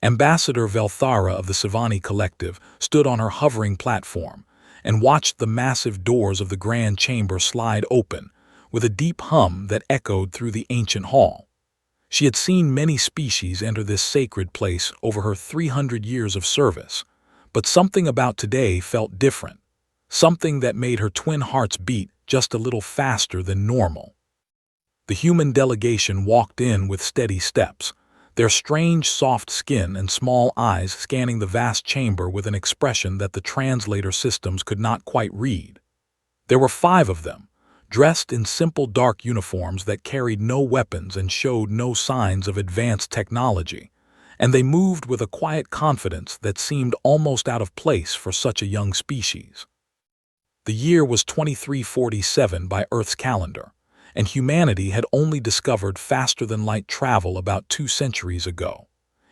Ambassador Velthara of the Savani Collective stood on her hovering platform and watched the massive doors of the grand chamber slide open with a deep hum that echoed through the ancient hall. She had seen many species enter this sacred place over her 300 years of service, but something about today felt different, something that made her twin hearts beat just a little faster than normal. The human delegation walked in with steady steps, their strange soft skin and small eyes scanning the vast chamber with an expression that the translator systems could not quite read. There were 5 of them, dressed in simple dark uniforms that carried no weapons and showed no signs of advanced technology, and they moved with a quiet confidence that seemed almost out of place for such a young species. The year was 2347 by Earth's calendar, and humanity had only discovered faster-than-light travel about 2 centuries ago.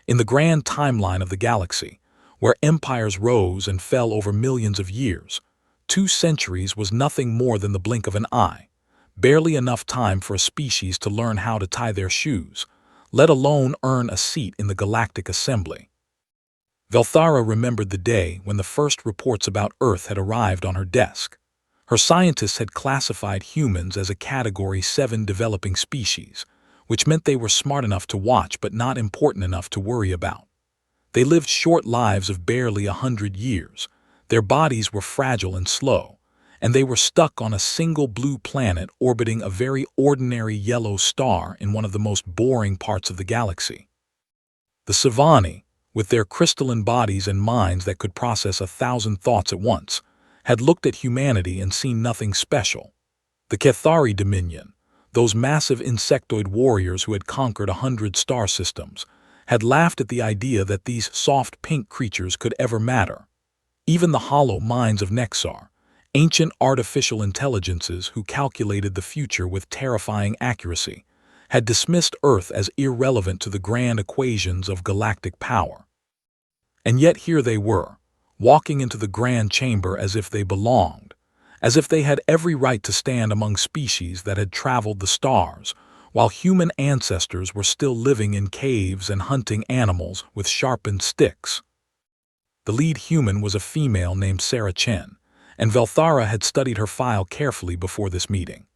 In the grand timeline of the galaxy, where empires rose and fell over millions of years, 2 centuries was nothing more than the blink of an eye, barely enough time for a species to learn how to tie their shoes, let alone earn a seat in the Galactic Assembly. Velthara remembered the day when the first reports about Earth had arrived on her desk. Her scientists had classified humans as a Category 7 developing species, which meant they were smart enough to watch but not important enough to worry about. They lived short lives of barely 100 years, their bodies were fragile and slow, and they were stuck on a single blue planet orbiting a very ordinary yellow star in one of the most boring parts of the galaxy. The Savani, with their crystalline bodies and minds that could process 1,000 thoughts at once, had looked at humanity and seen nothing special. The Cathari Dominion, those massive insectoid warriors who had conquered 100 star systems, had laughed at the idea that these soft pink creatures could ever matter. Even the hollow minds of Nexar, ancient artificial intelligences who calculated the future with terrifying accuracy, had dismissed Earth as irrelevant to the grand equations of galactic power. And yet here they were, walking into the grand chamber as if they belonged, as if they had every right to stand among species that had traveled the stars, while human ancestors were still living in caves and hunting animals with sharpened sticks. The lead human was a female named Sarah Chen, and Velthara had studied her file carefully before this meeting.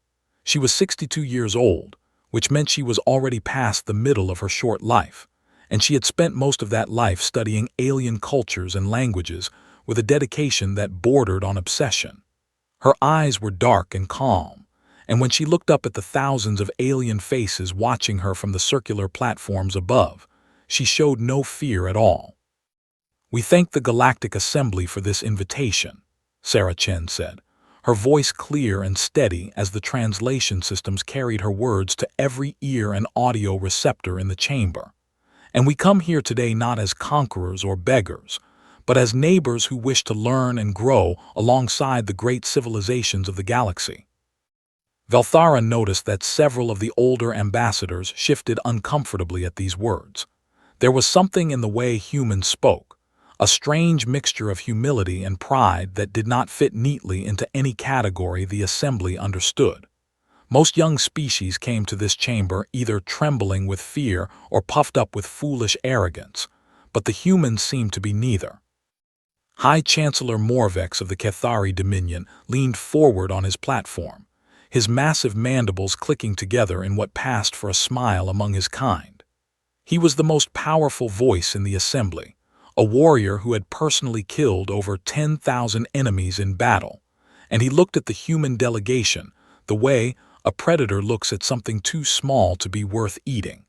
She was 62 years old, which meant she was already past the middle of her short life, and she had spent most of that life studying alien cultures and languages with a dedication that bordered on obsession. Her eyes were dark and calm, and when she looked up at the thousands of alien faces watching her from the circular platforms above, she showed no fear at all. "We thank the Galactic Assembly for this invitation," Sarah Chen said, her voice clear and steady as the translation systems carried her words to every ear and audio receptor in the chamber. "And we come here today not as conquerors or beggars, but as neighbors who wish to learn and grow alongside the great civilizations of the galaxy." Velthara noticed that several of the older ambassadors shifted uncomfortably at these words. There was something in the way humans spoke, a strange mixture of humility and pride that did not fit neatly into any category the assembly understood. Most young species came to this chamber either trembling with fear or puffed up with foolish arrogance, but the humans seemed to be neither. High Chancellor Morvex of the Cathari Dominion leaned forward on his platform, his massive mandibles clicking together in what passed for a smile among his kind. He was the most powerful voice in the assembly, a warrior who had personally killed over 10,000 enemies in battle, and he looked at the human delegation the way a predator looks at something too small to be worth eating.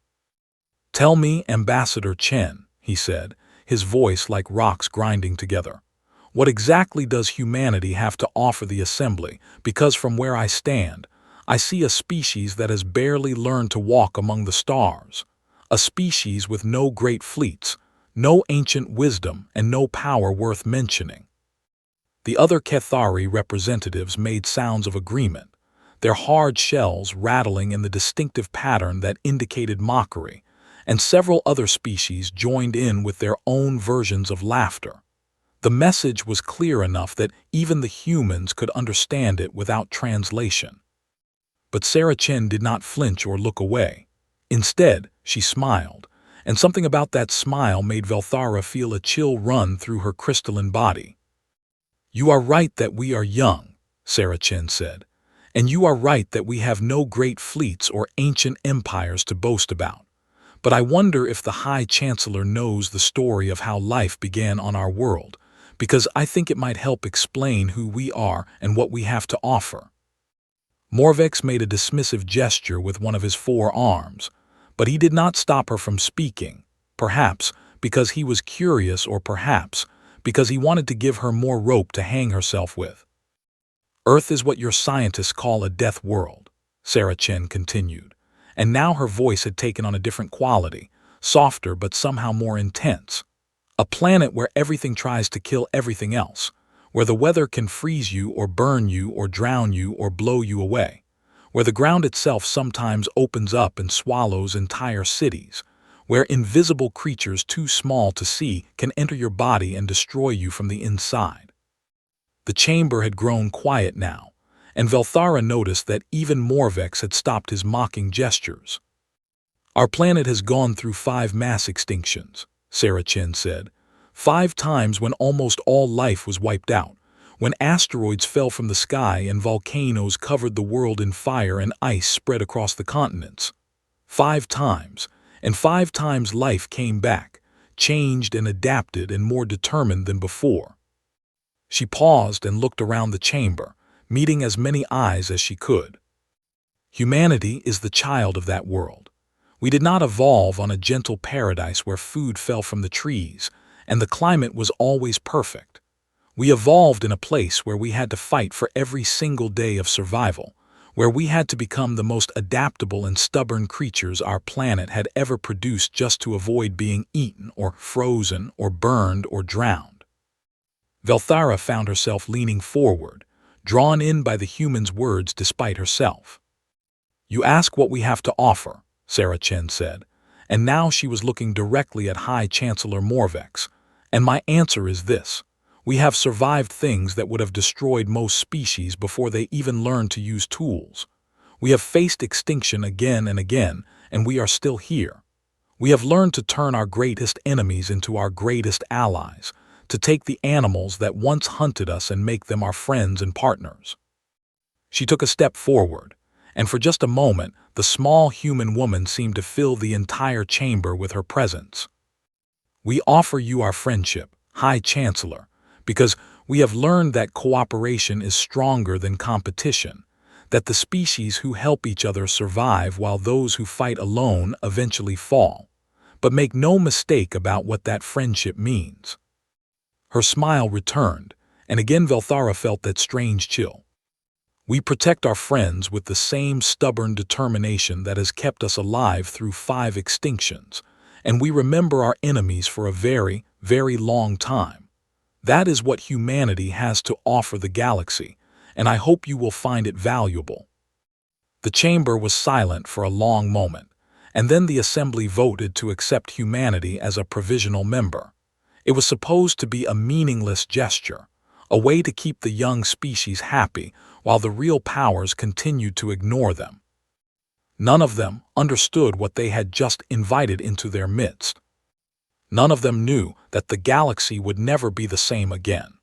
"Tell me, Ambassador Chen," he said, his voice like rocks grinding together, "what exactly does humanity have to offer the assembly? Because from where I stand, I see a species that has barely learned to walk among the stars, a species with no great fleets, no ancient wisdom, and no power worth mentioning." The other Cathari representatives made sounds of agreement, their hard shells rattling in the distinctive pattern that indicated mockery, and several other species joined in with their own versions of laughter. The message was clear enough that even the humans could understand it without translation. But Sarah Chen did not flinch or look away. Instead, she smiled, and something about that smile made Velthara feel a chill run through her crystalline body. "You are right that we are young," Sarah Chen said, "and you are right that we have no great fleets or ancient empires to boast about. But I wonder if the High Chancellor knows the story of how life began on our world, because I think it might help explain who we are and what we have to offer." Morvex made a dismissive gesture with one of his forearms, but he did not stop her from speaking, perhaps because he was curious or perhaps because he wanted to give her more rope to hang herself with. "Earth is what your scientists call a death world," Sarah Chen continued, and now her voice had taken on a different quality, softer but somehow more intense. "A planet where everything tries to kill everything else, where the weather can freeze you or burn you or drown you or blow you away, where the ground itself sometimes opens up and swallows entire cities, where invisible creatures too small to see can enter your body and destroy you from the inside." The chamber had grown quiet now, and Velthara noticed that even Morvex had stopped his mocking gestures. "Our planet has gone through 5 mass extinctions," Sarah Chen said. 5 times when almost all life was wiped out, when asteroids fell from the sky and volcanoes covered the world in fire and ice spread across the continents. 5 times, and 5 times life came back, changed and adapted and more determined than before. She paused and looked around the chamber, meeting as many eyes as she could. "Humanity is the child of that world. We did not evolve on a gentle paradise where food fell from the trees, and the climate was always perfect. We evolved in a place where we had to fight for every single day of survival, where we had to become the most adaptable and stubborn creatures our planet had ever produced just to avoid being eaten or frozen or burned or drowned." Velthara found herself leaning forward, drawn in by the human's words despite herself. "You ask what we have to offer," Sarah Chen said, and now she was looking directly at High Chancellor Morvex, "and my answer is this. We have survived things that would have destroyed most species before they even learned to use tools. We have faced extinction again and again, and we are still here. We have learned to turn our greatest enemies into our greatest allies, to take the animals that once hunted us and make them our friends and partners." She took a step forward, and for just a moment, the small human woman seemed to fill the entire chamber with her presence. "We offer you our friendship, High Chancellor, because we have learned that cooperation is stronger than competition, that the species who help each other survive while those who fight alone eventually fall. But make no mistake about what that friendship means." Her smile returned, and again Velthara felt that strange chill. "We protect our friends with the same stubborn determination that has kept us alive through 5 extinctions, and we remember our enemies for a very, very long time. That is what humanity has to offer the galaxy, and I hope you will find it valuable." The chamber was silent for a long moment, and then the assembly voted to accept humanity as a provisional member. It was supposed to be a meaningless gesture, a way to keep the young species happy while the real powers continued to ignore them. None of them understood what they had just invited into their midst. None of them knew that the galaxy would never be the same again.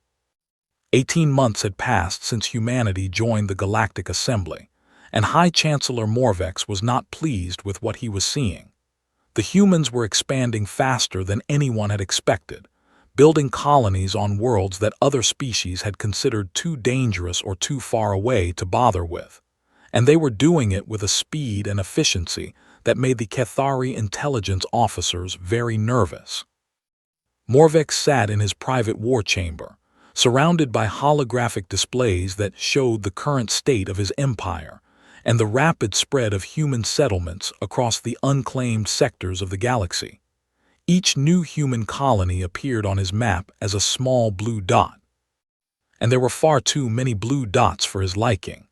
18 months had passed since humanity joined the Galactic Assembly, and High Chancellor Morvex was not pleased with what he was seeing. The humans were expanding faster than anyone had expected, building colonies on worlds that other species had considered too dangerous or too far away to bother with. And they were doing it with a speed and efficiency that made the Cathari intelligence officers very nervous. Morvex sat in his private war chamber, surrounded by holographic displays that showed the current state of his empire and the rapid spread of human settlements across the unclaimed sectors of the galaxy. Each new human colony appeared on his map as a small blue dot. And there were far too many blue dots for his liking.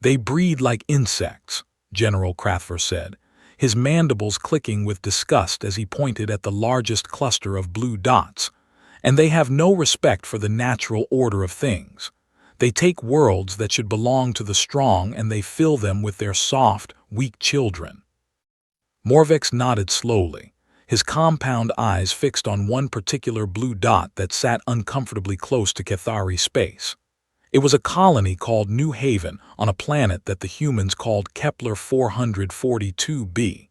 "They breed like insects," General Krathver said, his mandibles clicking with disgust as he pointed at the largest cluster of blue dots. "And they have no respect for the natural order of things. They take worlds that should belong to the strong and they fill them with their soft, weak children." Morvex nodded slowly, his compound eyes fixed on one particular blue dot that sat uncomfortably close to Cathari's space. It was a colony called New Haven on a planet that the humans called Kepler 442b,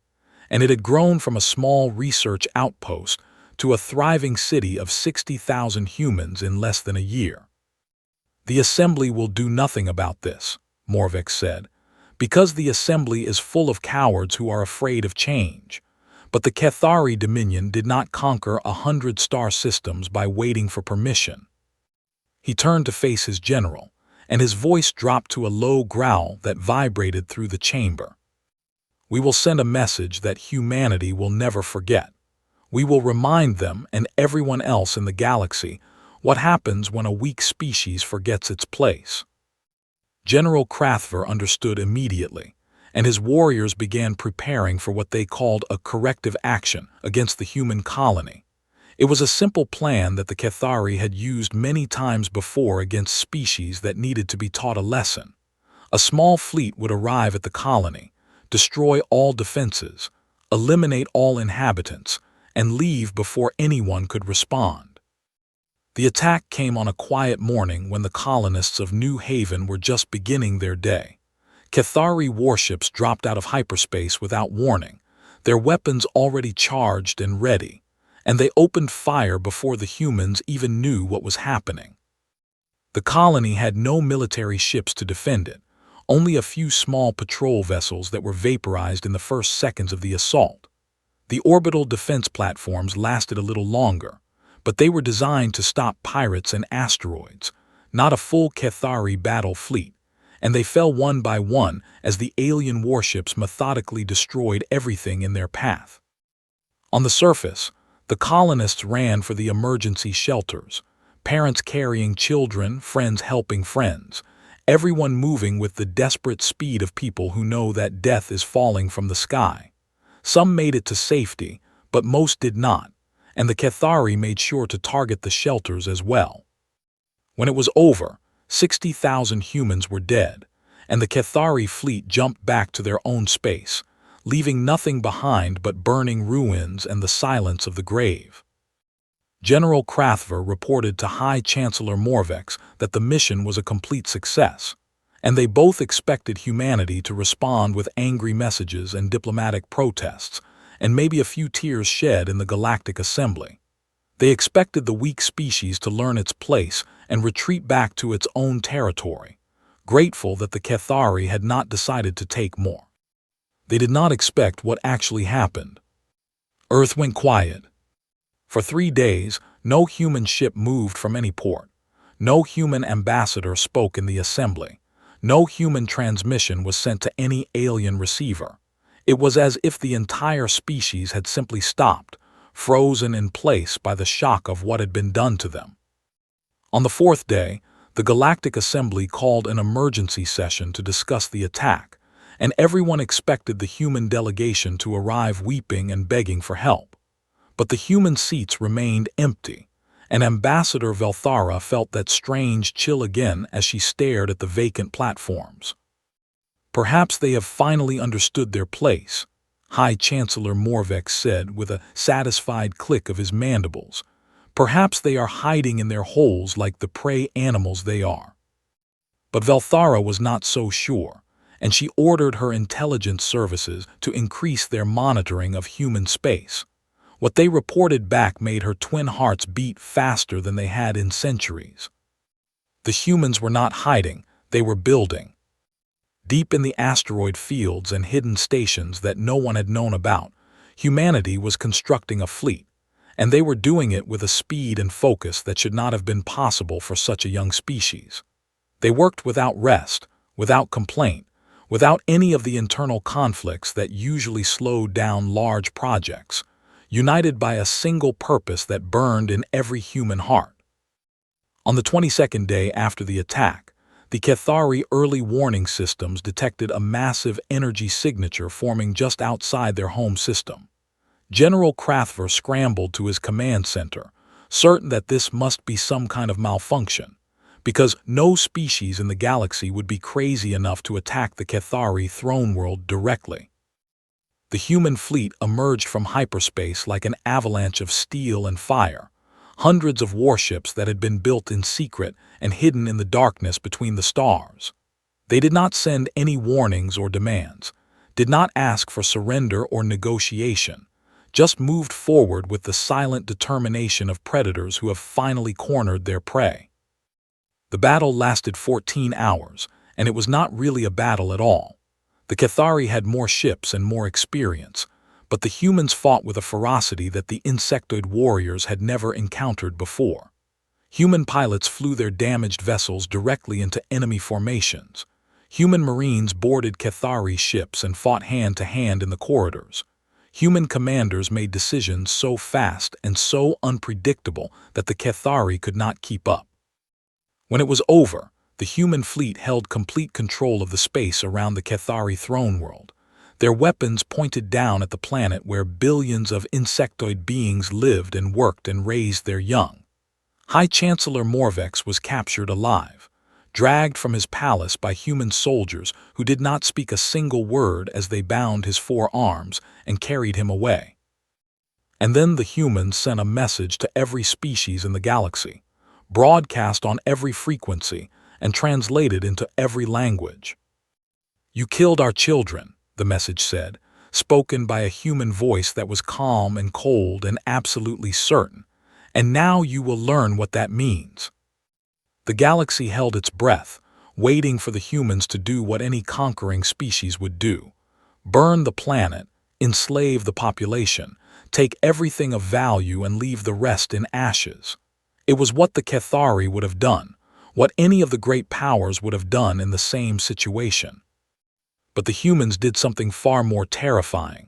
and it had grown from a small research outpost to a thriving city of 60,000 humans in less than a year. "The Assembly will do nothing about this," Morvek said, "because the Assembly is full of cowards who are afraid of change. But the Cathari Dominion did not conquer 100 star systems by waiting for permission." He turned to face his general, and his voice dropped to a low growl that vibrated through the chamber. "We will send a message that humanity will never forget. We will remind them and everyone else in the galaxy what happens when a weak species forgets its place." General Krathver understood immediately, and his warriors began preparing for what they called a corrective action against the human colony. It was a simple plan that the Cathari had used many times before against species that needed to be taught a lesson. A small fleet would arrive at the colony, destroy all defenses, eliminate all inhabitants, and leave before anyone could respond. The attack came on a quiet morning when the colonists of New Haven were just beginning their day. Cathari warships dropped out of hyperspace without warning, their weapons already charged and ready, and they opened fire before the humans even knew what was happening. The colony had no military ships to defend it, only a few small patrol vessels that were vaporized in the first seconds of the assault. The orbital defense platforms lasted a little longer, but they were designed to stop pirates and asteroids, not a full Cathari battle fleet, and they fell one by one as the alien warships methodically destroyed everything in their path. On the surface, the colonists ran for the emergency shelters, parents carrying children, friends helping friends, everyone moving with the desperate speed of people who know that death is falling from the sky. Some made it to safety, but most did not, and the Cathari made sure to target the shelters as well. When it was over, 60,000 humans were dead, and the Cathari fleet jumped back to their own space, leaving nothing behind but burning ruins and the silence of the grave. General Krathver reported to High Chancellor Morvex that the mission was a complete success, and they both expected humanity to respond with angry messages and diplomatic protests, and maybe a few tears shed in the Galactic Assembly. They expected the weak species to learn its place and retreat back to its own territory, grateful that the Cathari had not decided to take more. They did not expect what actually happened. Earth went quiet. For 3 days, no human ship moved from any port. No human ambassador spoke in the assembly. No human transmission was sent to any alien receiver. It was as if the entire species had simply stopped, frozen in place by the shock of what had been done to them. On the 4th day, the Galactic Assembly called an emergency session to discuss the attack, and everyone expected the human delegation to arrive weeping and begging for help. But the human seats remained empty, and Ambassador Velthara felt that strange chill again as she stared at the vacant platforms. "Perhaps they have finally understood their place," High Chancellor Morvex said with a satisfied click of his mandibles. "Perhaps they are hiding in their holes like the prey animals they are." But Velthara was not so sure, and she ordered her intelligence services to increase their monitoring of human space. What they reported back made her twin hearts beat faster than they had in centuries. The humans were not hiding, they were building. Deep in the asteroid fields and hidden stations that no one had known about, humanity was constructing a fleet, and they were doing it with a speed and focus that should not have been possible for such a young species. They worked without rest, without complaint, without any of the internal conflicts that usually slowed down large projects, united by a single purpose that burned in every human heart. On the 22nd day after the attack, the Cathari early warning systems detected a massive energy signature forming just outside their home system. General Krathver scrambled to his command center, certain that this must be some kind of malfunction, because no species in the galaxy would be crazy enough to attack the Cathari throne world directly. The human fleet emerged from hyperspace like an avalanche of steel and fire, hundreds of warships that had been built in secret and hidden in the darkness between the stars. They did not send any warnings or demands, did not ask for surrender or negotiation, just moved forward with the silent determination of predators who have finally cornered their prey. The battle lasted 14 hours, and it was not really a battle at all. The Cathari had more ships and more experience, but the humans fought with a ferocity that the insectoid warriors had never encountered before. Human pilots flew their damaged vessels directly into enemy formations. Human marines boarded Cathari ships and fought hand-to-hand in the corridors. Human commanders made decisions so fast and so unpredictable that the Cathari could not keep up. When it was over, the human fleet held complete control of the space around the Cathari throne world. Their weapons pointed down at the planet where billions of insectoid beings lived and worked and raised their young. High Chancellor Morvex was captured alive, dragged from his palace by human soldiers who did not speak a single word as they bound his 4 arms and carried him away. And then the humans sent a message to every species in the galaxy, broadcast on every frequency, and translated into every language. "You killed our children," the message said, spoken by a human voice that was calm and cold and absolutely certain, "and now you will learn what that means." The galaxy held its breath, waiting for the humans to do what any conquering species would do: burn the planet, enslave the population, take everything of value and leave the rest in ashes. It was what the Cathari would have done, what any of the great powers would have done in the same situation. But the humans did something far more terrifying.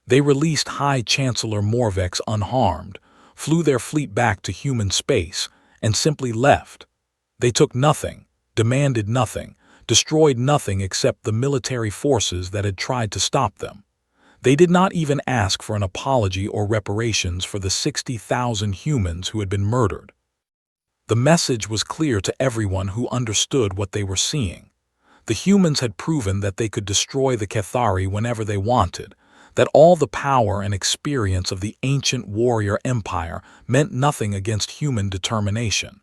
They released High Chancellor Morvex unharmed, flew their fleet back to human space, and simply left. They took nothing, demanded nothing, destroyed nothing except the military forces that had tried to stop them. They did not even ask for an apology or reparations for the 60,000 humans who had been murdered. The message was clear to everyone who understood what they were seeing. The humans had proven that they could destroy the Cathari whenever they wanted, that all the power and experience of the ancient warrior empire meant nothing against human determination.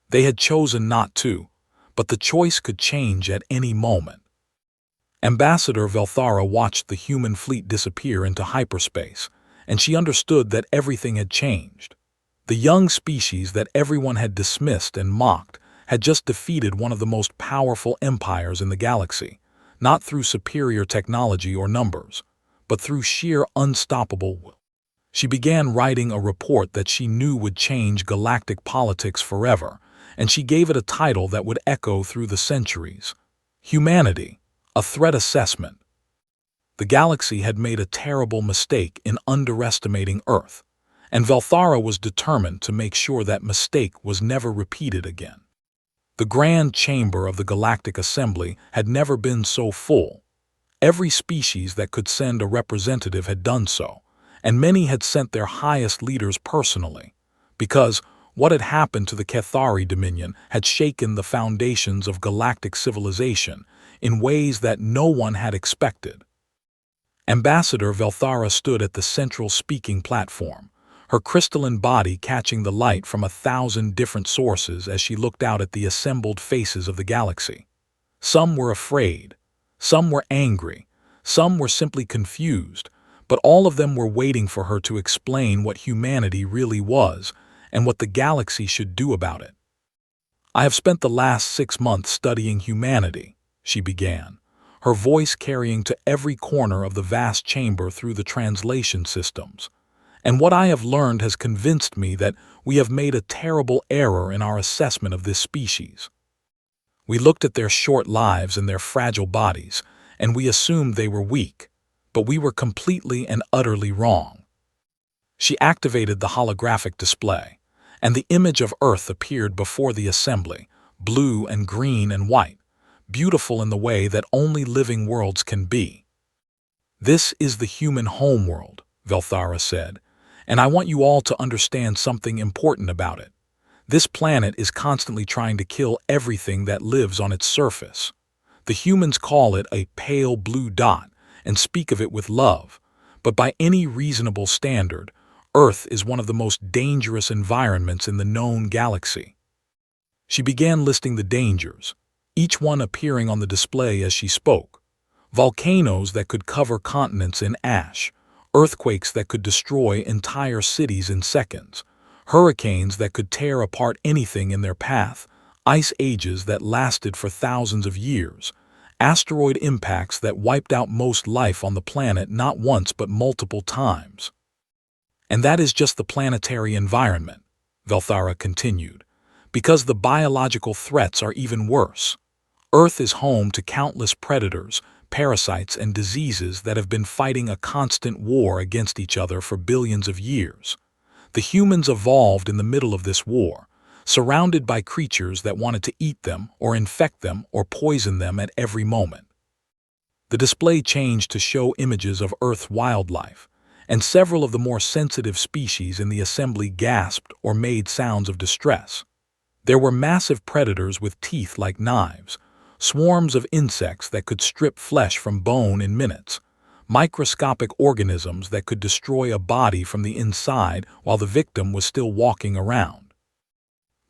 They had chosen not to, but the choice could change at any moment. Ambassador Velthara watched the human fleet disappear into hyperspace, and she understood that everything had changed. The young species that everyone had dismissed and mocked had just defeated one of the most powerful empires in the galaxy, not through superior technology or numbers, but through sheer unstoppable will. She began writing a report that she knew would change galactic politics forever, and she gave it a title that would echo through the centuries: Humanity, a Threat Assessment. The galaxy had made a terrible mistake in underestimating Earth, and Velthara was determined to make sure that mistake was never repeated again. The Grand Chamber of the Galactic Assembly had never been so full. Every species that could send a representative had done so, and many had sent their highest leaders personally, because what had happened to the Cathari Dominion had shaken the foundations of galactic civilization in ways that no one had expected. Ambassador Velthara stood at the central speaking platform, her crystalline body catching the light from 1,000 different sources as she looked out at the assembled faces of the galaxy. Some were afraid, some were angry, some were simply confused, but all of them were waiting for her to explain what humanity really was and what the galaxy should do about it. "I have spent the last 6 months studying humanity," she began, her voice carrying to every corner of the vast chamber through the translation systems. "And what I have learned has convinced me that we have made a terrible error in our assessment of this species. We looked at their short lives and their fragile bodies, and we assumed they were weak, but we were completely and utterly wrong." She activated the holographic display, and the image of Earth appeared before the assembly, blue and green and white, beautiful in the way that only living worlds can be. "This is the human homeworld," Velthara said, "and I want you all to understand something important about it. This planet is constantly trying to kill everything that lives on its surface. The humans call it a pale blue dot, and speak of it with love, but by any reasonable standard, Earth is one of the most dangerous environments in the known galaxy. She began listing the dangers, each one appearing on the display as she spoke. Volcanoes that could cover continents in ash, earthquakes that could destroy entire cities in seconds, hurricanes that could tear apart anything in their path, ice ages that lasted for thousands of years, asteroid impacts that wiped out most life on the planet not once but multiple times. And that is just the planetary environment, Velthara continued, because the biological threats are even worse. Earth is home to countless predators, parasites, and diseases that have been fighting a constant war against each other for billions of years. The humans evolved in the middle of this war, surrounded by creatures that wanted to eat them or infect them or poison them at every moment. The display changed to show images of Earth's wildlife, and several of the more sensitive species in the assembly gasped or made sounds of distress. There were massive predators with teeth like knives, swarms of insects that could strip flesh from bone in minutes, microscopic organisms that could destroy a body from the inside while the victim was still walking around.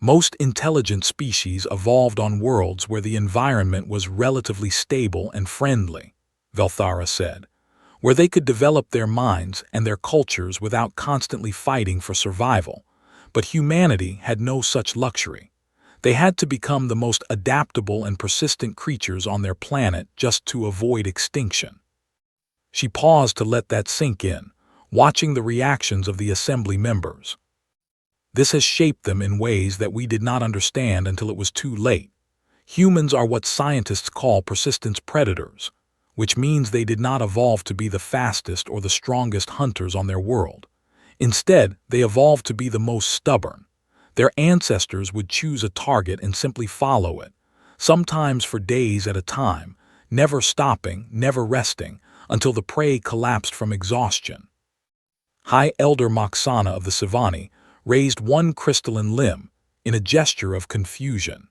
Most intelligent species evolved on worlds where the environment was relatively stable and friendly, Velthara said, where they could develop their minds and their cultures without constantly fighting for survival. But humanity had no such luxury. They had to become the most adaptable and persistent creatures on their planet just to avoid extinction. She paused to let that sink in, watching the reactions of the assembly members. This has shaped them in ways that we did not understand until it was too late. Humans are what scientists call persistence predators, which means they did not evolve to be the fastest or the strongest hunters on their world. Instead, they evolved to be the most stubborn. Their ancestors would choose a target and simply follow it, sometimes for days at a time, never stopping, never resting, until the prey collapsed from exhaustion. High Elder Moxana of the Savani raised one crystalline limb in a gesture of confusion.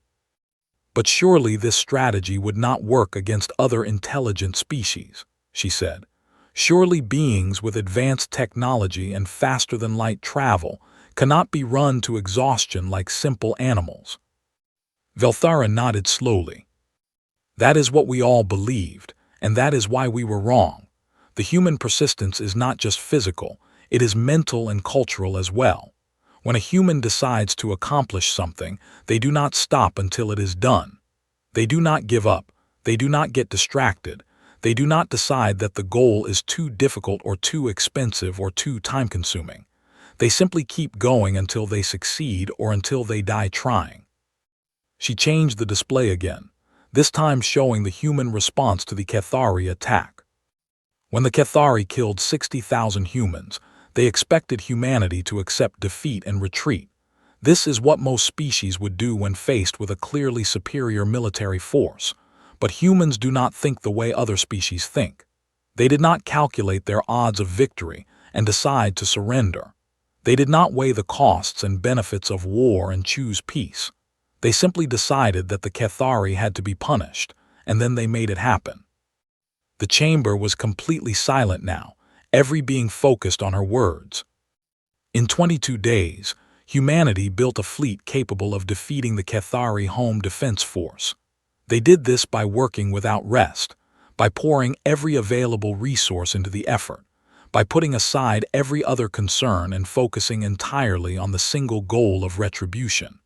But surely this strategy would not work against other intelligent species, she said. Surely beings with advanced technology and faster-than-light travel cannot be run to exhaustion like simple animals. Velthara nodded slowly. That is what we all believed, and that is why we were wrong. The human persistence is not just physical, it is mental and cultural as well. When a human decides to accomplish something, they do not stop until it is done. They do not give up, they do not get distracted, they do not decide that the goal is too difficult or too expensive or too time-consuming. They simply keep going until they succeed or until they die trying. She changed the display again, this time showing the human response to the Cathari attack. When the Cathari killed 60,000 humans, they expected humanity to accept defeat and retreat. This is what most species would do when faced with a clearly superior military force. But humans do not think the way other species think. They did not calculate their odds of victory and decide to surrender. They did not weigh the costs and benefits of war and choose peace. They simply decided that the Cathari had to be punished, and then they made it happen. The chamber was completely silent now, every being focused on her words. In 22 days, humanity built a fleet capable of defeating the Cathari Home Defense Force. They did this by working without rest, by pouring every available resource into the effort, by putting aside every other concern and focusing entirely on the single goal of retribution.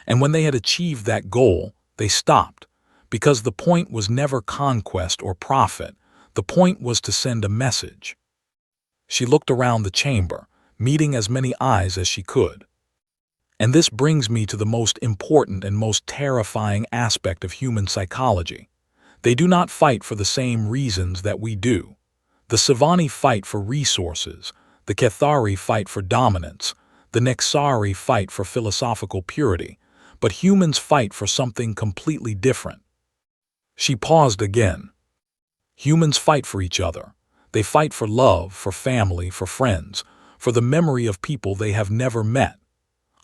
And when they had achieved that goal, they stopped, because the point was never conquest or profit, the point was to send a message. She looked around the chamber, meeting as many eyes as she could. And this brings me to the most important and most terrifying aspect of human psychology. They do not fight for the same reasons that we do. The Savani fight for resources, the Cathari fight for dominance, the Nexari fight for philosophical purity, but humans fight for something completely different. She paused again. Humans fight for each other. They fight for love, for family, for friends, for the memory of people they have never met.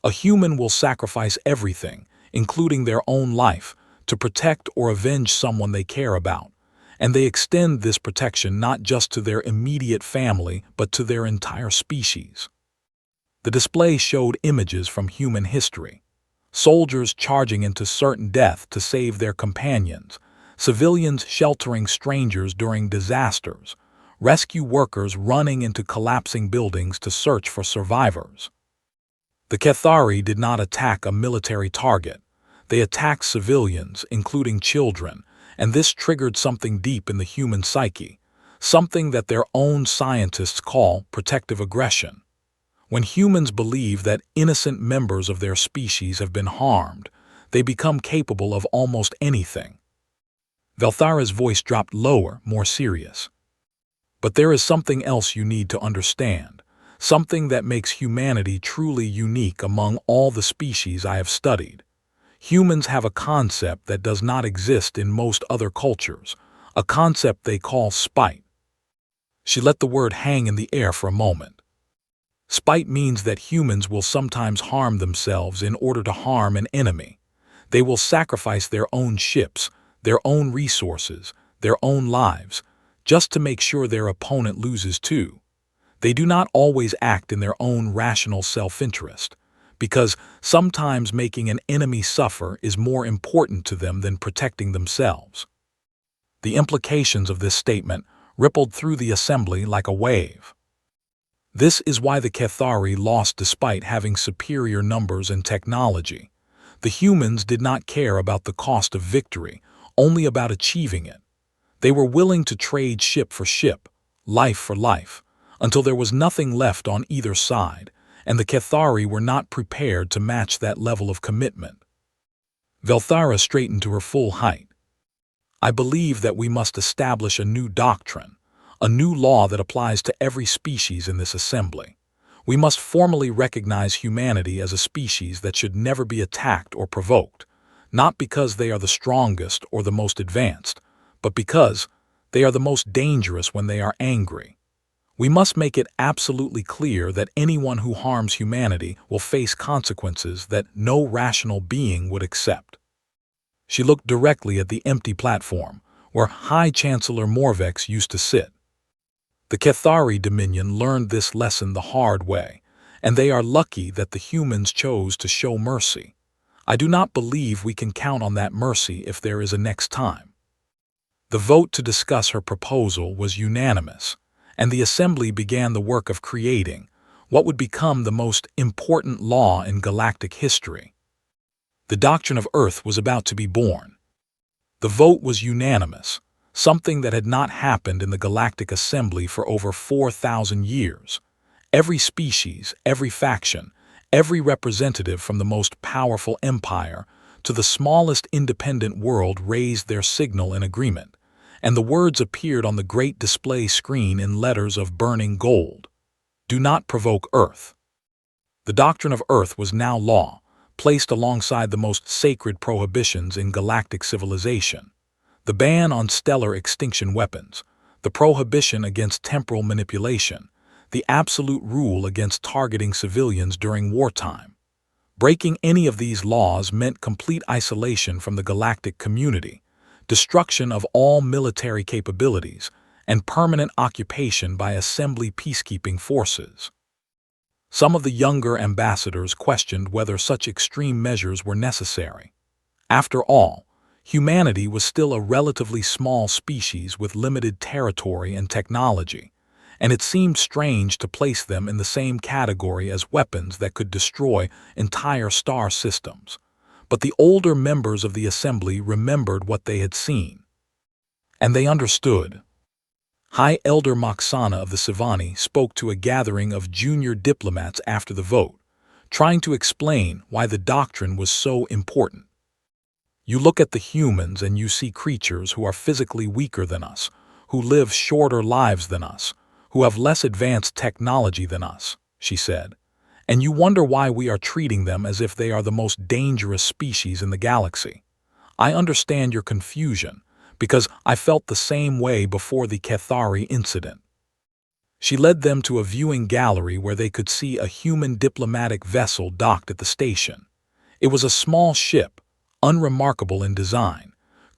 A human will sacrifice everything, including their own life, to protect or avenge someone they care about. and they extend this protection not just to their immediate family but to their entire species. The display showed images from human history. Soldiers charging into certain death to save their companions, civilians sheltering strangers during disasters, rescue workers running into collapsing buildings to search for survivors. The Cathari did not attack a military target. They attacked civilians, including children, and this triggered something deep in the human psyche, something that their own scientists call protective aggression. When humans believe that innocent members of their species have been harmed, they become capable of almost anything. Velthara's voice dropped lower, more serious. But there is something else you need to understand, something that makes humanity truly unique among all the species I have studied. Humans have a concept that does not exist in most other cultures, a concept they call spite. She let the word hang in the air for a moment. Spite means that humans will sometimes harm themselves in order to harm an enemy. They will sacrifice their own ships, their own resources, their own lives, just to make sure their opponent loses too. They do not always act in their own rational self-interest, because sometimes making an enemy suffer is more important to them than protecting themselves. The implications of this statement rippled through the assembly like a wave. This is why the Cathari lost despite having superior numbers and technology. The humans did not care about the cost of victory, only about achieving it. They were willing to trade ship for ship, life for life, until there was nothing left on either side, and the Cathari were not prepared to match that level of commitment. Velthara straightened to her full height. I believe that we must establish a new doctrine, a new law that applies to every species in this assembly. We must formally recognize humanity as a species that should never be attacked or provoked, not because they are the strongest or the most advanced, but because they are the most dangerous when they are angry. We must make it absolutely clear that anyone who harms humanity will face consequences that no rational being would accept. She looked directly at the empty platform, where High Chancellor Morvex used to sit. The Cathari Dominion learned this lesson the hard way, and they are lucky that the humans chose to show mercy. I do not believe we can count on that mercy if there is a next time. The vote to discuss her proposal was unanimous, and the assembly began the work of creating what would become the most important law in galactic history. The doctrine of Earth was about to be born. The vote was unanimous, something that had not happened in the Galactic Assembly for over 4,000 years. Every species, every faction, every representative from the most powerful empire to the smallest independent world raised their signal in agreement, and the words appeared on the great display screen in letters of burning gold. Do not provoke Earth. The doctrine of Earth was now law, placed alongside the most sacred prohibitions in galactic civilization. The ban on stellar extinction weapons, the prohibition against temporal manipulation, the absolute rule against targeting civilians during wartime. Breaking any of these laws meant complete isolation from the galactic community, destruction of all military capabilities, and permanent occupation by assembly peacekeeping forces. Some of the younger ambassadors questioned whether such extreme measures were necessary. After all, humanity was still a relatively small species with limited territory and technology, and it seemed strange to place them in the same category as weapons that could destroy entire star systems. But the older members of the assembly remembered what they had seen. And they understood. High Elder Moxana of the Sivani spoke to a gathering of junior diplomats after the vote, trying to explain why the doctrine was so important. You look at the humans and you see creatures who are physically weaker than us, who live shorter lives than us, who have less advanced technology than us, she said, and you wonder why we are treating them as if they are the most dangerous species in the galaxy. I understand your confusion, because I felt the same way before the Cathari incident. She led them to a viewing gallery where they could see a human diplomatic vessel docked at the station. It was a small ship, unremarkable in design,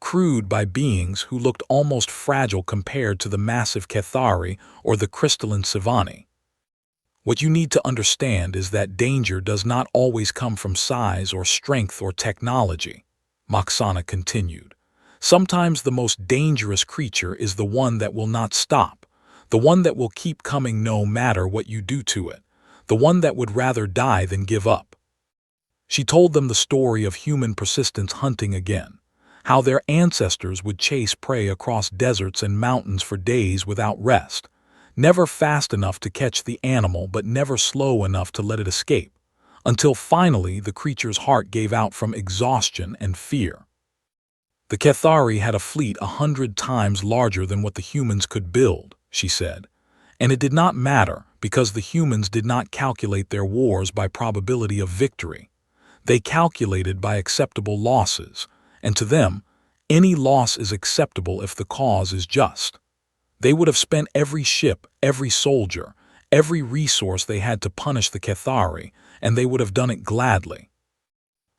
crewed by beings who looked almost fragile compared to the massive Cathari or the crystalline Sivani. What you need to understand is that danger does not always come from size or strength or technology, Moxana continued. Sometimes the most dangerous creature is the one that will not stop, the one that will keep coming no matter what you do to it, the one that would rather die than give up. She told them the story of human persistence hunting again, how their ancestors would chase prey across deserts and mountains for days without rest, never fast enough to catch the animal but never slow enough to let it escape, until finally the creature's heart gave out from exhaustion and fear. The Cathari had a fleet 100 times larger than what the humans could build, she said, and it did not matter because the humans did not calculate their wars by probability of victory. They calculated by acceptable losses, and to them, any loss is acceptable if the cause is just. They would have spent every ship, every soldier, every resource they had to punish the Cathari, and they would have done it gladly.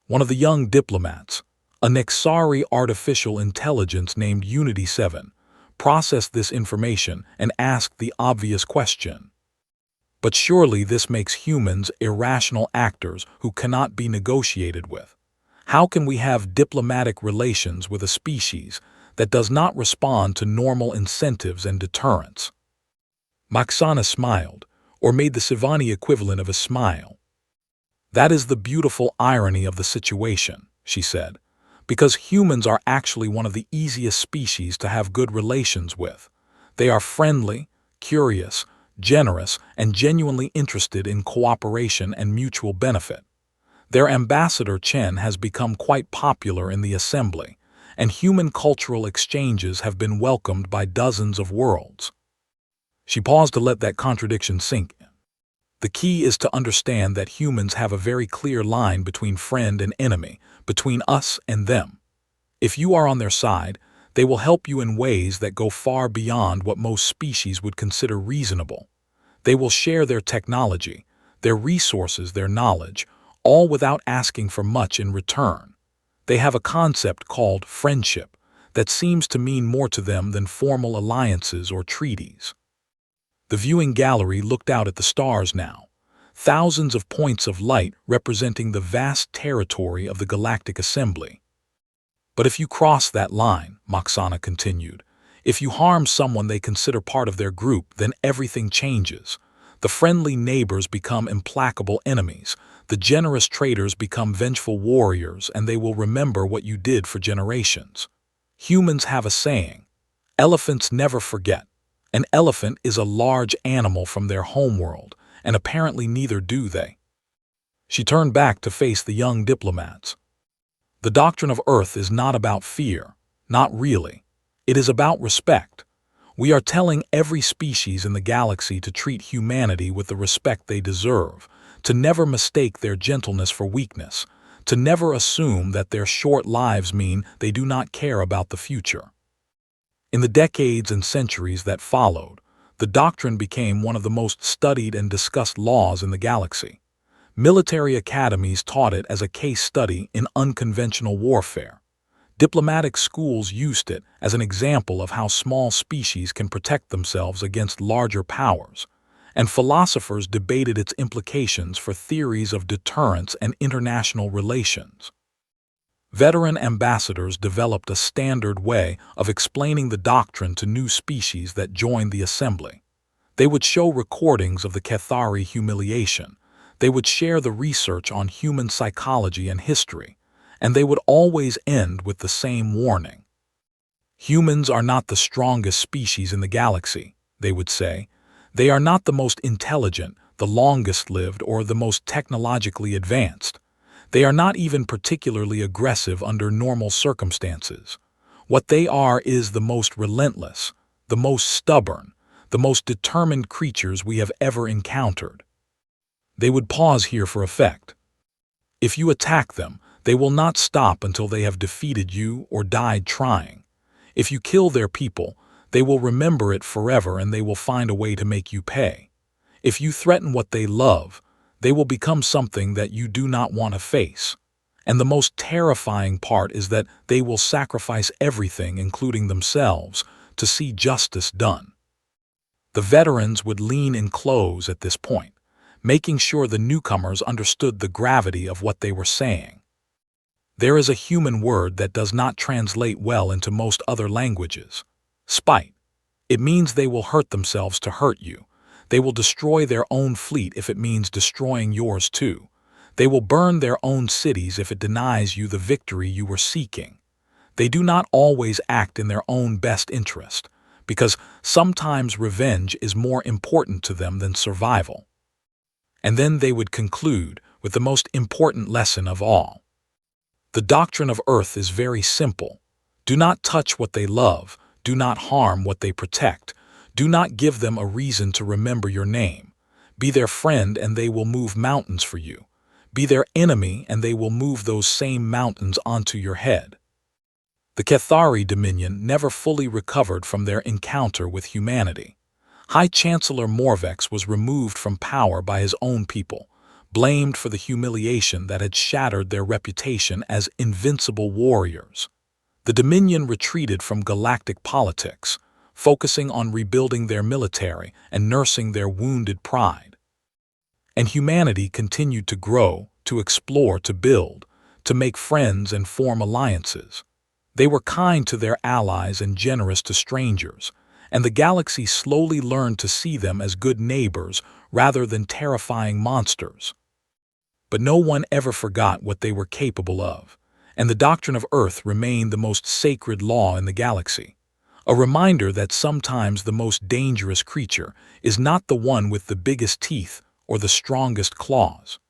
One of the young diplomats, a Nexari artificial intelligence named Unity 7, processed this information and asked the obvious question. But surely this makes humans irrational actors who cannot be negotiated with. How can we have diplomatic relations with a species that does not respond to normal incentives and deterrence? Moxana smiled, or made the Sivani equivalent of a smile. That is the beautiful irony of the situation, she said, because humans are actually one of the easiest species to have good relations with. They are friendly, curious, generous, and genuinely interested in cooperation and mutual benefit. Their ambassador Chen has become quite popular in the assembly, and human cultural exchanges have been welcomed by dozens of worlds. She paused to let that contradiction sink in. The key is to understand that humans have a very clear line between friend and enemy, between us and them. If you are on their side, they will help you in ways that go far beyond what most species would consider reasonable. They will share their technology, their resources, their knowledge, all without asking for much in return. They have a concept called friendship that seems to mean more to them than formal alliances or treaties. The viewing gallery looked out at the stars now, thousands of points of light representing the vast territory of the Galactic Assembly. But if you cross that line, Moxana continued, if you harm someone they consider part of their group, then everything changes. The friendly neighbors become implacable enemies, the generous traders become vengeful warriors, and they will remember what you did for generations. Humans have a saying, elephants never forget. An elephant is a large animal from their homeworld, and apparently neither do they. She turned back to face the young diplomats. The doctrine of Earth is not about fear, not really. It is about respect. We are telling every species in the galaxy to treat humanity with the respect they deserve, to never mistake their gentleness for weakness, to never assume that their short lives mean they do not care about the future. In the decades and centuries that followed, the doctrine became one of the most studied and discussed laws in the galaxy. Military academies taught it as a case study in unconventional warfare. Diplomatic schools used it as an example of how small species can protect themselves against larger powers, and philosophers debated its implications for theories of deterrence and international relations. Veteran ambassadors developed a standard way of explaining the doctrine to new species that joined the assembly. They would show recordings of the Cathari humiliation. They would share the research on human psychology and history, and they would always end with the same warning. Humans are not the strongest species in the galaxy, they would say. They are not the most intelligent, the longest-lived, or the most technologically advanced. They are not even particularly aggressive under normal circumstances. What they are is the most relentless, the most stubborn, the most determined creatures we have ever encountered. They would pause here for effect. If you attack them, they will not stop until they have defeated you or died trying. If you kill their people, they will remember it forever and they will find a way to make you pay. If you threaten what they love, they will become something that you do not want to face. And the most terrifying part is that they will sacrifice everything, including themselves, to see justice done. The veterans would lean in close at this point, making sure the newcomers understood the gravity of what they were saying. There is a human word that does not translate well into most other languages: spite. It means they will hurt themselves to hurt you. They will destroy their own fleet if it means destroying yours too. They will burn their own cities if it denies you the victory you were seeking. They do not always act in their own best interest, because sometimes revenge is more important to them than survival. And then they would conclude with the most important lesson of all. The doctrine of Earth is very simple. Do not touch what they love. Do not harm what they protect. Do not give them a reason to remember your name. Be their friend and they will move mountains for you. Be their enemy and they will move those same mountains onto your head. The Cathari Dominion never fully recovered from their encounter with humanity. High Chancellor Morvex was removed from power by his own people, blamed for the humiliation that had shattered their reputation as invincible warriors. The Dominion retreated from galactic politics, focusing on rebuilding their military and nursing their wounded pride. And humanity continued to grow, to explore, to build, to make friends and form alliances. They were kind to their allies and generous to strangers, and the galaxy slowly learned to see them as good neighbors rather than terrifying monsters. But no one ever forgot what they were capable of, and the doctrine of Earth remained the most sacred law in the galaxy. A reminder that sometimes the most dangerous creature is not the one with the biggest teeth or the strongest claws.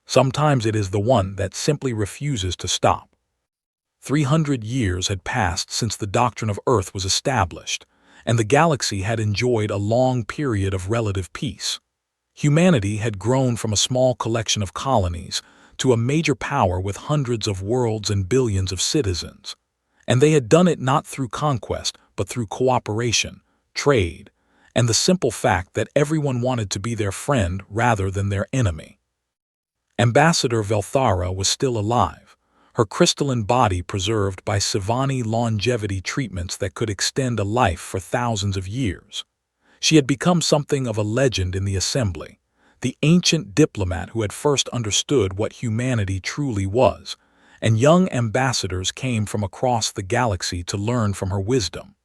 Sometimes it is the one that simply refuses to stop. 300 years had passed since the doctrine of Earth was established, and the galaxy had enjoyed a long period of relative peace. Humanity had grown from a small collection of colonies to a major power with hundreds of worlds and billions of citizens. And they had done it not through conquest, but through cooperation, trade, and the simple fact that everyone wanted to be their friend rather than their enemy. Ambassador Velthara was still alive, her crystalline body preserved by Sivani longevity treatments that could extend a life for thousands of years. She had become something of a legend in the Assembly, the ancient diplomat who had first understood what humanity truly was, and young ambassadors came from across the galaxy to learn from her wisdom.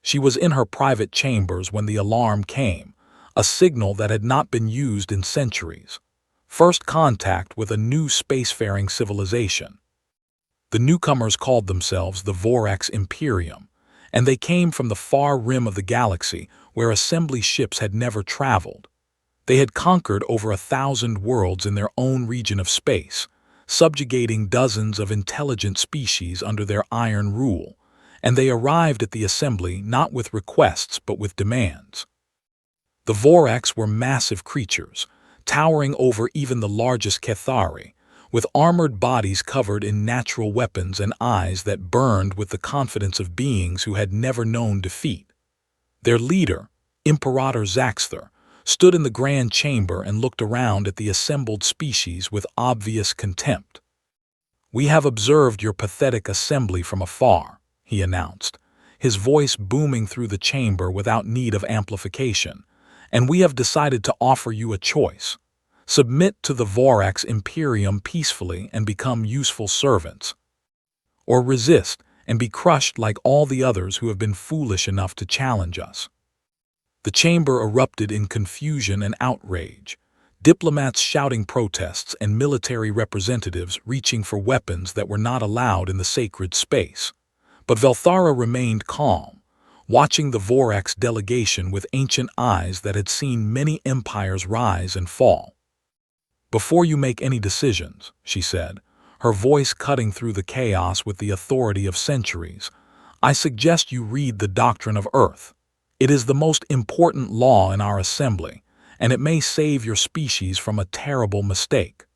She was in her private chambers when the alarm came, a signal that had not been used in centuries. First contact with a new spacefaring civilization. The newcomers called themselves the Vorax Imperium, and they came from the far rim of the galaxy where assembly ships had never traveled. They had conquered over 1,000 worlds in their own region of space, subjugating dozens of intelligent species under their iron rule, and they arrived at the assembly not with requests but with demands. The Vorax were massive creatures, towering over even the largest Cathari, with armored bodies covered in natural weapons and eyes that burned with the confidence of beings who had never known defeat. Their leader, Imperator Zaxthar, stood in the grand chamber and looked around at the assembled species with obvious contempt. "We have observed your pathetic assembly from afar," he announced, his voice booming through the chamber without need of amplification, "and we have decided to offer you a choice. Submit to the Vorax Imperium peacefully and become useful servants, or resist and be crushed like all the others who have been foolish enough to challenge us." The chamber erupted in confusion and outrage, diplomats shouting protests and military representatives reaching for weapons that were not allowed in the sacred space. But Velthara remained calm, watching the Vorax delegation with ancient eyes that had seen many empires rise and fall. "Before you make any decisions," she said, her voice cutting through the chaos with the authority of centuries, "I suggest you read the Doctrine of Earth. It is the most important law in our assembly, and it may save your species from a terrible mistake."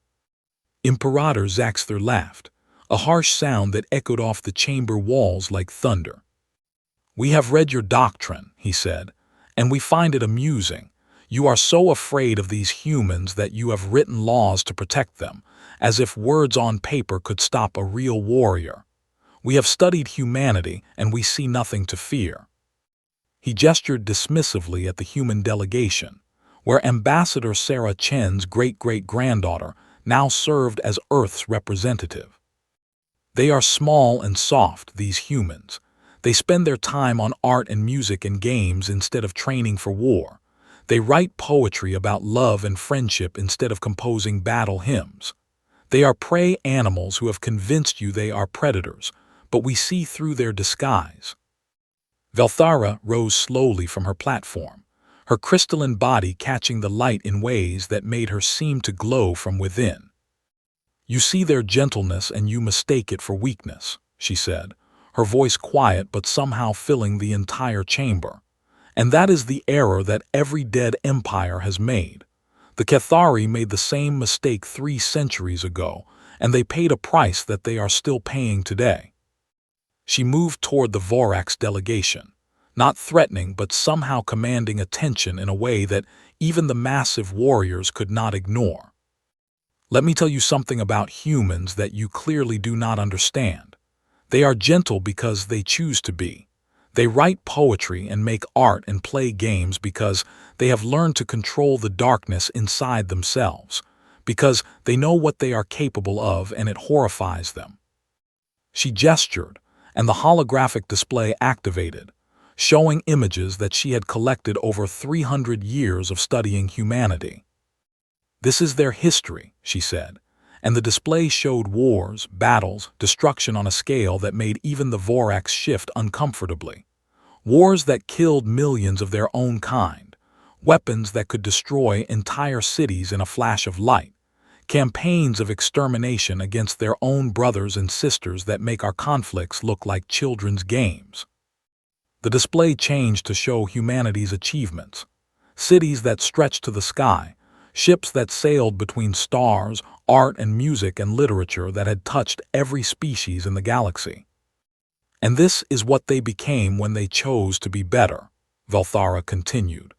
Imperator Zaxthar laughed, a harsh sound that echoed off the chamber walls like thunder. "We have read your doctrine," he said, "and we find it amusing. You are so afraid of these humans that you have written laws to protect them, as if words on paper could stop a real warrior. We have studied humanity, and we see nothing to fear." He gestured dismissively at the human delegation, where Ambassador Sarah Chen's great-great-granddaughter now served as Earth's representative. "They are small and soft, these humans. They spend their time on art and music and games instead of training for war. They write poetry about love and friendship instead of composing battle hymns. They are prey animals who have convinced you they are predators, but we see through their disguise." Velthara rose slowly from her platform, her crystalline body catching the light in ways that made her seem to glow from within. "You see their gentleness and you mistake it for weakness," she said, her voice quiet but somehow filling the entire chamber. "And that is the error that every dead empire has made. The Cathari made the same mistake 3 centuries ago, and they paid a price that they are still paying today." She moved toward the Vorax delegation, not threatening but somehow commanding attention in a way that even the massive warriors could not ignore. "Let me tell you something about humans that you clearly do not understand. They are gentle because they choose to be. They write poetry and make art and play games because they have learned to control the darkness inside themselves, because they know what they are capable of and it horrifies them." She gestured, and the holographic display activated, showing images that she had collected over 300 years of studying humanity. "This is their history," she said, and the display showed wars, battles, destruction on a scale that made even the Vorax shift uncomfortably. Wars that killed millions of their own kind, weapons that could destroy entire cities in a flash of light, campaigns of extermination against their own brothers and sisters that make our conflicts look like children's games. The display changed to show humanity's achievements. Cities that stretched to the sky, ships that sailed between stars, art and music and literature that had touched every species in the galaxy. "And this is what they became when they chose to be better," Velthara continued.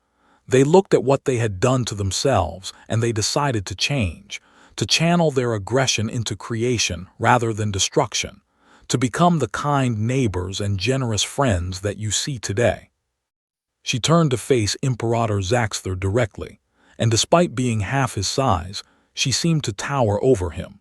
"They looked at what they had done to themselves and they decided to change, to channel their aggression into creation rather than destruction, to become the kind neighbors and generous friends that you see today." She turned to face Imperator Zaxthor directly, and despite being half his size, she seemed to tower over him.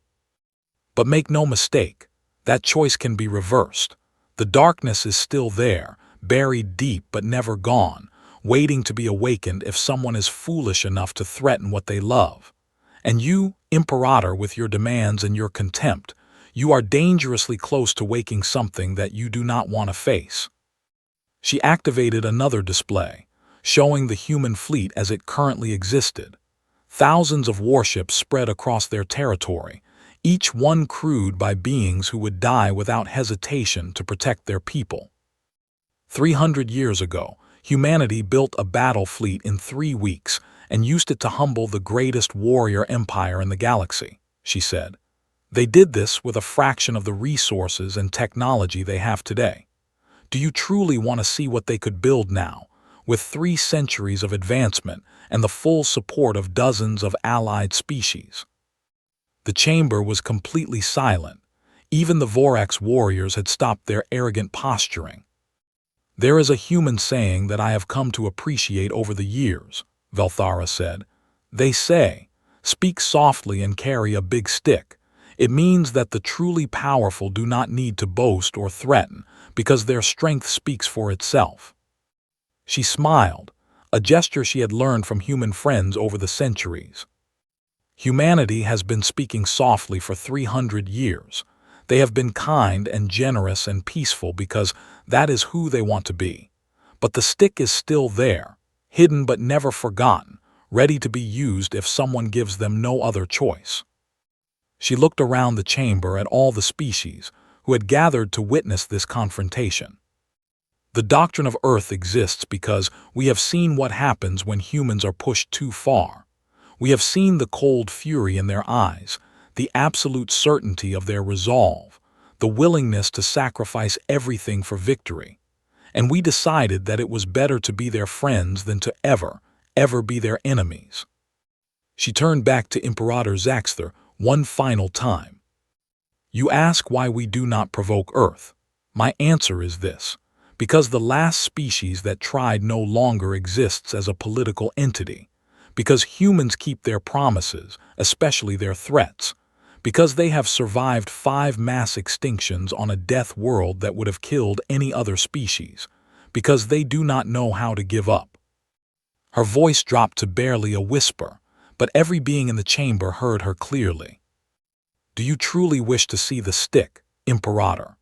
"But make no mistake, that choice can be reversed. The darkness is still there, buried deep but never gone, waiting to be awakened if someone is foolish enough to threaten what they love. And you, Imperator, with your demands and your contempt, you are dangerously close to waking something that you do not want to face." She activated another display, showing the human fleet as it currently existed. Thousands of warships spread across their territory, each one crewed by beings who would die without hesitation to protect their people. 300 years ago, humanity built a battle fleet in 3 weeks and used it to humble the greatest warrior empire in the galaxy, she said. They did this with a fraction of the resources and technology they have today. Do you truly want to see what they could build now, with 3 centuries of advancement and the full support of dozens of allied species? The chamber was completely silent. Even the Vorax warriors had stopped their arrogant posturing. "There is a human saying that I have come to appreciate over the years," Velthara said. "They say, 'Speak softly and carry a big stick.' It means that the truly powerful do not need to boast or threaten, because their strength speaks for itself." She smiled, a gesture she had learned from human friends over the centuries. Humanity has been speaking softly for 300 years. They have been kind and generous and peaceful because that is who they want to be. But the stick is still there, hidden but never forgotten, ready to be used if someone gives them no other choice. She looked around the chamber at all the species who had gathered to witness this confrontation. The doctrine of Earth exists because we have seen what happens when humans are pushed too far. We have seen the cold fury in their eyes, the absolute certainty of their resolve, the willingness to sacrifice everything for victory. And we decided that it was better to be their friends than to ever ever be their enemies. She turned back to Imperator Zaxter one final time. You ask why we do not provoke Earth. My answer is this: because the last species that tried no longer exists as a political entity, because humans keep their promises, especially their threats, because they have survived 5 mass extinctions on a death world that would have killed any other species, because they do not know how to give up. Her voice dropped to barely a whisper, but every being in the chamber heard her clearly. Do you truly wish to see the stick, Imperator?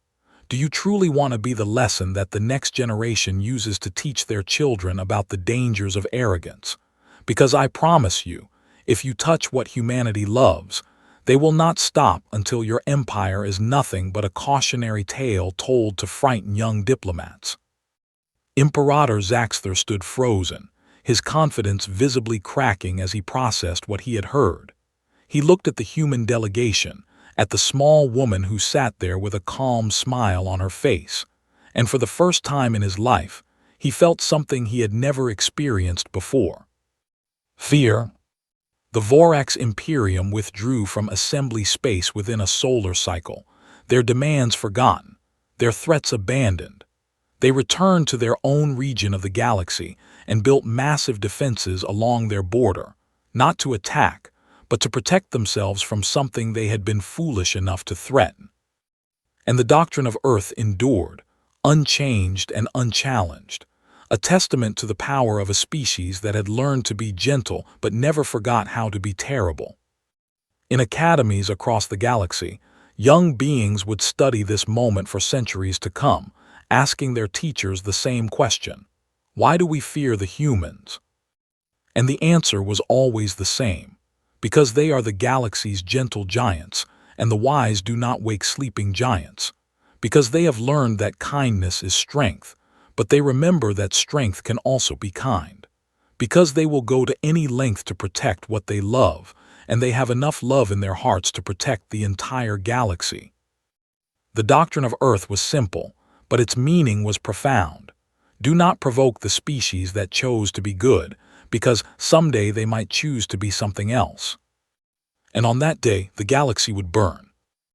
Do you truly want to be the lesson that the next generation uses to teach their children about the dangers of arrogance? Because I promise you, if you touch what humanity loves, they will not stop until your empire is nothing but a cautionary tale told to frighten young diplomats. Imperator Zaxter stood frozen, his confidence visibly cracking as he processed what he had heard. He looked at the human delegation, at the small woman who sat there with a calm smile on her face, and for the first time in his life, he felt something he had never experienced before. Fear. The Vorax Imperium withdrew from assembly space within a solar cycle, their demands forgotten, their threats abandoned. They returned to their own region of the galaxy and built massive defenses along their border, not to attack, but to protect themselves from something they had been foolish enough to threaten. And the doctrine of Earth endured, unchanged and unchallenged, a testament to the power of a species that had learned to be gentle but never forgot how to be terrible. In academies across the galaxy, young beings would study this moment for centuries to come, asking their teachers the same question: why do we fear the humans? And the answer was always the same: because they are the galaxy's gentle giants, and the wise do not wake sleeping giants. Because they have learned that kindness is strength, but they remember that strength can also be kind. Because they will go to any length to protect what they love, and they have enough love in their hearts to protect the entire galaxy. The doctrine of Earth was simple, but its meaning was profound. Do not provoke the species that chose to be good, because someday they might choose to be something else. And on that day, the galaxy would burn.